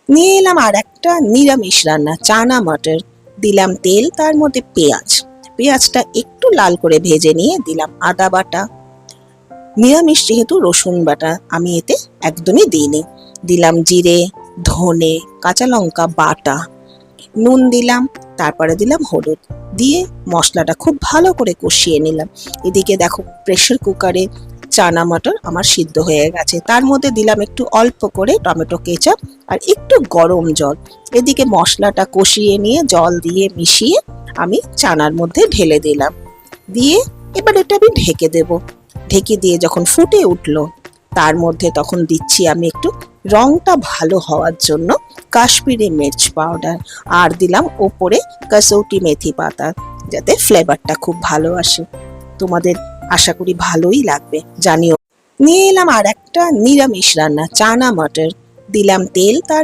নিয়ে এলাম আর একটা নিরামিষ রান্না, চানা মটর। দিলাম তেল, তার মধ্যে পেঁয়াজ। পেঁয়াজটা একটু লাল করে ভেজে নিয়ে দিলাম আদা বাটা। নিরামিষ যেহেতু রসুন বাটা আমি এতে একদমই দিইনি। দিলাম জিরে, ধনে, কাঁচা লঙ্কা বাটা, নুন দিলাম, তারপরে দিলাম হলুদ। দিয়ে মশলাটা খুব ভালো করে কষিয়ে নিলাম। এদিকে দেখো প্রেসার কুকারে চানা মটর আমার সিদ্ধ হয়ে গেছে। তার মধ্যে দিলাম একটু অল্প করে টমেটো কেচাপ আর একটু গরম জল। এদিকে মশলাটা কষিয়ে নিয়ে জল দিয়ে মিশিয়ে আমি চানার মধ্যে ঢেলে দিলাম। দিয়ে এবার এটা আমি ঢেকে দেব। ঢেকে দিয়ে যখন ফুটে উঠলো, তার মধ্যে তখন দিচ্ছি আমি একটু রংটা ভালো হওয়ার জন্য কাশ্মীরি মির্চ পাউডার, আর দিলাম ওপরে কসৌটি মেথি পাতা, যাতে ফ্লেভারটা খুব ভালো আসে। তোমাদের আশা করি ভালোই লাগবে, জানিও। নিয়ে এলাম আর একটা নিরামিষ রান্না, চানা মটর। দিলাম তেল, তার